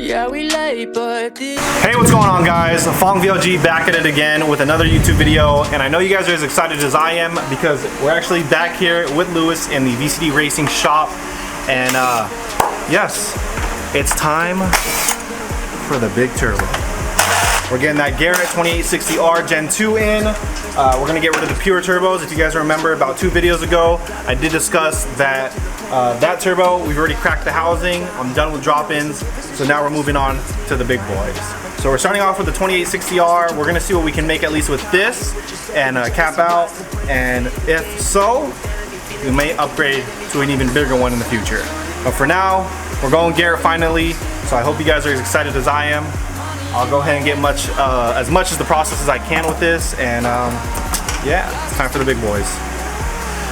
Yeah, we late, but hey, what's going on, guys? PhongVLG back at it again with another YouTube video, and I know you guys are as excited as I am because we're actually back here with Lewis in the V.C.D Racing shop, and yes, it's time for the big turbo. We're getting that Garrett 2860R Gen 2 in. We're gonna get rid of the pure turbos. If you guys remember, about 2 videos ago, I did discuss that that turbo, we've already cracked the housing. I'm done with drop-ins. So now we're moving on to the big boys. So we're starting off with the 2860R. We're gonna see what we can make at least with this and cap out. And if so, we may upgrade to an even bigger one in the future. But for now, we're going Garrett finally. So I hope you guys are as excited as I am. I'll go ahead and get as much as the process as I can with this, and yeah, it's time for the big boys.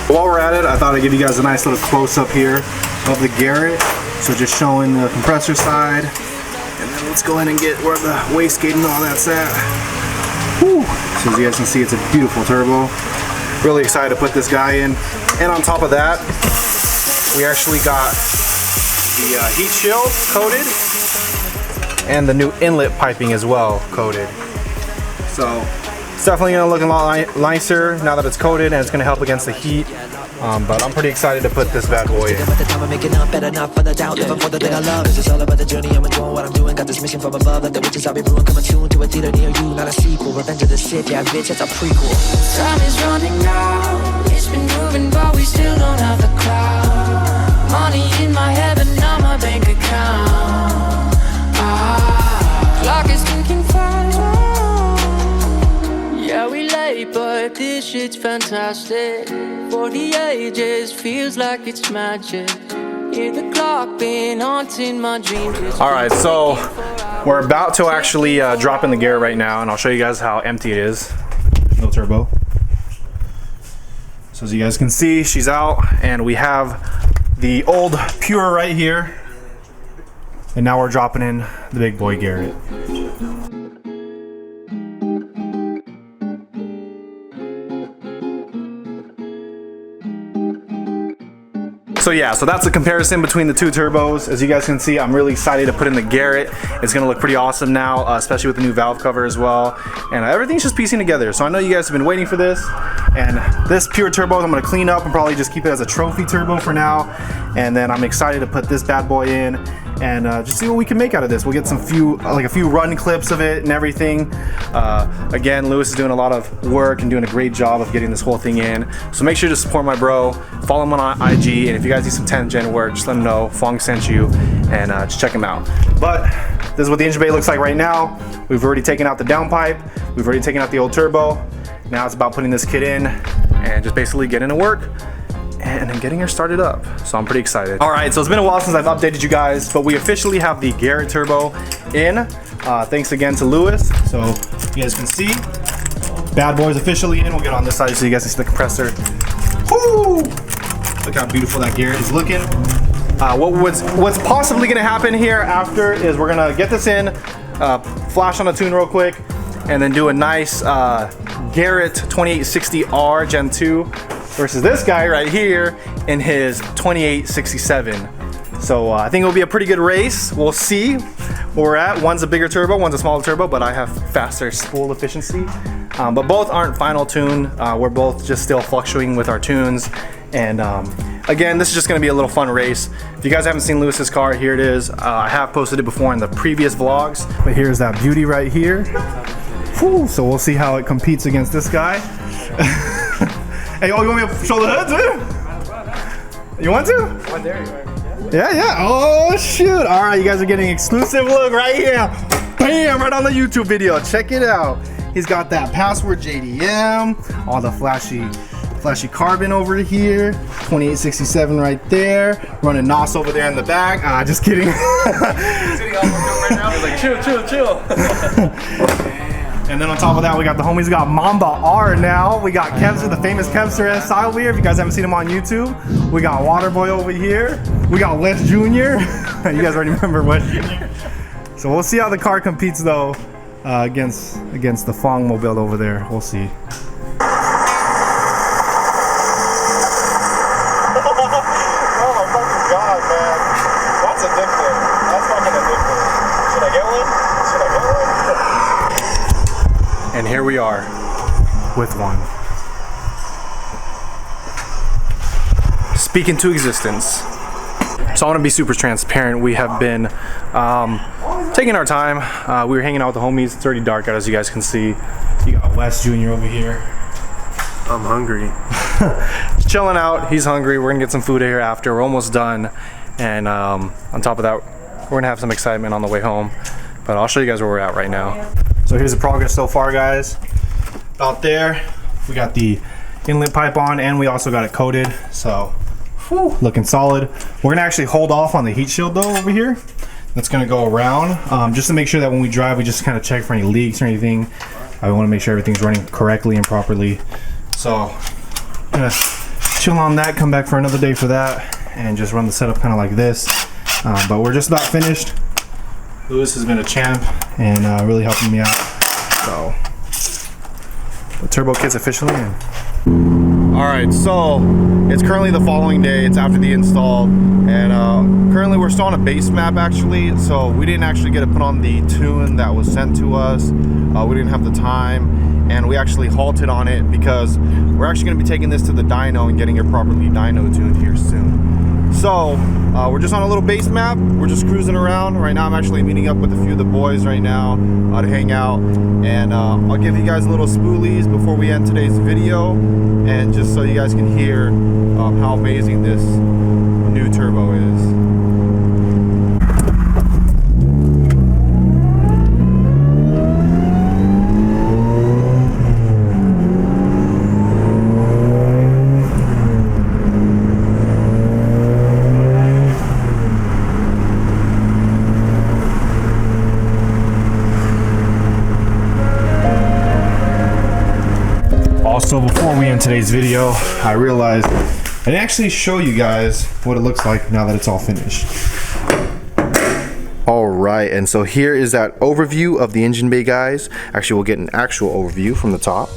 While we're at it, I thought I'd give you guys a nice little close-up here of the Garrett. So just showing the compressor side, and then let's go ahead and get where the wastegate and all that's at. Whew. So as you guys can see, it's a beautiful turbo. Really excited to put this guy in, and on top of that, we actually got the heat shield coated, and the new inlet piping as well coated. So it's definitely gonna look a lot nicer now that it's coated, and it's gonna help against the heat. But I'm pretty excited to put this bad boy in. time is running out. It's been moving, but we still don't have the cloud. Money in my head, but not my bank account. Clock is ticking fast. Yeah, we late, but this shit's fantastic. For the ages, feels like it's magic. Hear the clock being haunting my dreams. Alright, so we're about to actually drop in the Garrett right now, and I'll show you guys how empty it is. No turbo. So as you guys can see, she's out, and we have the old pure right here. And now we're dropping in the big boy Garrett. So yeah, so that's the comparison between the 2 turbos. As you guys can see, I'm really excited to put in the Garrett. It's gonna look pretty awesome now, especially with the new valve cover as well. And everything's just piecing together. So I know you guys have been waiting for this. And this pure turbo, I'm gonna clean up and probably just keep it as a trophy turbo for now. And then I'm excited to put this bad boy in and just see what we can make out of this. We'll get some few run clips of it and everything. Again, Lewis is doing a lot of work and doing a great job of getting this whole thing in. So make sure to support my bro, follow him on IG, and if you guys need some 10th gen work, just let him know Phong sent you, and just check him out. But this is what the engine bay looks like right now. We've already taken out the downpipe, we've already taken out the old turbo. Now it's about putting this kit in and just basically getting to work and then getting her started up. So I'm pretty excited. All right, so it's been a while since I've updated you guys, but we officially have the Garrett turbo in. Thanks again to Lewis. So you guys can see, bad boy's officially in. We'll get on this side so you guys can see the compressor. Woo! Look how beautiful that Garrett is looking. What's possibly gonna happen here after is we're gonna get this in, flash on a tune real quick, and then do a nice Garrett 2860R Gen 2 versus this guy right here in his 2867. So I think it'll be a pretty good race. We'll see where we're at. One's a bigger turbo, one's a smaller turbo, but I have faster spool efficiency. But both aren't final tune. We're both just still fluctuating with our tunes. And again, this is just gonna be a little fun race. If you guys haven't seen Lewis's car, here it is. I have posted it before in the previous vlogs, but here's that beauty right here. Whew, so we'll see how it competes against this guy. Hey, oh, you want me to show the hood too? You want to? Oh, there you are. Yeah. Oh, shoot. All right, you guys are getting exclusive look right here. Bam, right on the YouTube video. Check it out. He's got that password JDM, all the flashy carbon over here, 2867 right there, running NOS over there in the back. Just kidding. He's getting all right now. He's like, chill. And then on top of that, we got the homies got Mamba R now. We got Kevster, the famous Kevster style here. If you guys haven't seen him on YouTube, we got Waterboy over here. We got Wes Jr. You guys already remember Wes Jr. So we'll see how the car competes though against the Phong Mobile over there. We'll see. Oh my fucking god, man! That's addictive. That's fucking addictive. And here we are with one. Speak into existence. So I want to be super transparent. We have been taking our time. We were hanging out with the homies. It's already dark out, as you guys can see. You got Wes Jr. over here. I'm hungry. Just chilling out. He's hungry. We're gonna get some food here after. We're almost done. And on top of that, we're gonna have some excitement on the way home. But I'll show you guys where we're at right now. So here's the progress so far, guys. Out there, we got the inlet pipe on, and we also got it coated. So whew, looking solid. We're gonna actually hold off on the heat shield though over here. That's gonna go around just to make sure that when we drive, we just kind of check for any leaks or anything. I want to make sure everything's running correctly and properly. So I'm gonna chill on that, come back for another day for that, and just run the setup kind of like this. But we're just about finished. Lewis has been a champ and really helping me out. So the turbo kit's officially in. Alright, so it's currently the following day. It's after the install, and currently we're still on a base map actually, so we didn't actually get to put on the tune that was sent to us. We didn't have the time, and we actually halted on it because we're actually going to be taking this to the dyno and getting it properly dyno tuned here soon. So we're just on a little base map. We're just cruising around. Right now I'm actually meeting up with a few of the boys right now to hang out, and I'll give you guys a little spoolies before we end today's video, and just so you guys can hear how amazing this new turbo is. Also, before we end today's video, I realized I didn't actually show you guys what it looks like now that it's all finished. Alright, and so here is that overview of the engine bay, guys. Actually, we'll get an actual overview from the top.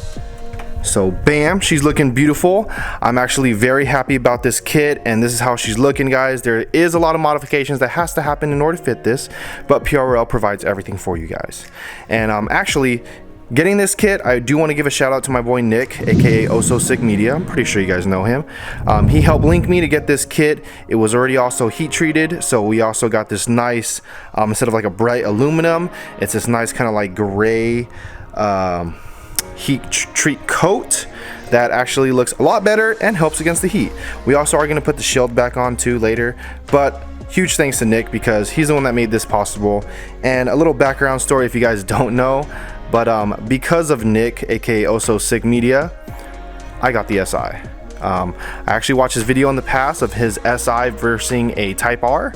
So bam, she's looking beautiful. I'm actually very happy about this kit, and this is how she's looking, guys. There is a lot of modifications that has to happen in order to fit this, but PRL provides everything for you guys. And actually, getting this kit, I do want to give a shout out to my boy Nick, aka Oh So Sick Media. I'm pretty sure you guys know him. He helped link me to get this kit. It was already also heat treated, so we also got this nice, instead of like a bright aluminum, it's this nice kind of like gray heat treat coat that actually looks a lot better and helps against the heat. We also are going to put the shield back on too later, but huge thanks to Nick because he's the one that made this possible. And a little background story if you guys don't know, but because of Nick, aka Oh So Sick Media, I got the SI. I actually watched his video in the past of his SI versing a Type R.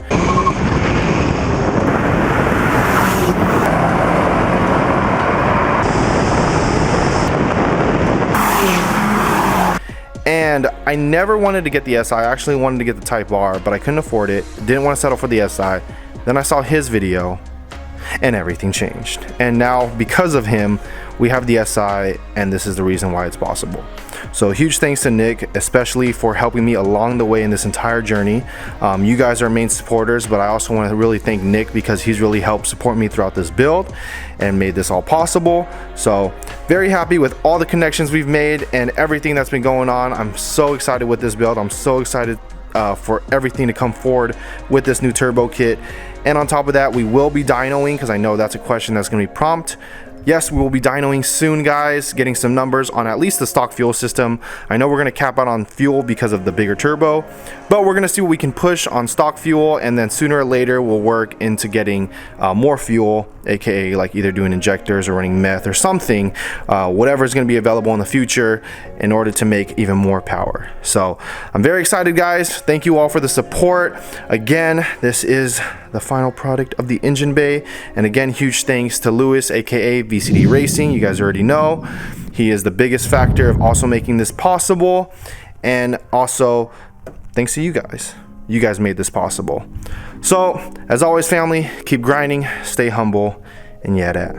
And I never wanted to get the SI. I actually wanted to get the Type R, but I couldn't afford it. Didn't want to settle for the SI. Then I saw his video, and everything changed. And now, because of him, we have the SI, and this is the reason why it's possible. So huge thanks to Nick, especially for helping me along the way in this entire journey. You guys are main supporters, but I also want to really thank Nick because he's really helped support me throughout this build and made this all possible. So very happy with all the connections we've made and everything that's been going on. I'm so excited with this build. I'm so excited for everything to come forward with this new turbo kit. And on top of that, we will be dynoing, because I know that's a question that's going to be prompt. Yes, we will be dynoing soon, guys, getting some numbers on at least the stock fuel system. I know we're going to cap out on fuel because of the bigger turbo, but we're going to see what we can push on stock fuel, and then sooner or later we'll work into getting more fuel, aka like either doing injectors or running meth or something, whatever is going to be available in the future in order to make even more power. So I'm very excited, guys. Thank you all for the support. Again, this is the final product of the engine bay, and again, huge thanks to Lewis, aka V.C.D Racing. You guys already know he is the biggest factor of also making this possible, and also thanks to you guys. You guys made this possible. So as always, family, keep grinding, stay humble, and yeah, that.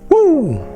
Woo!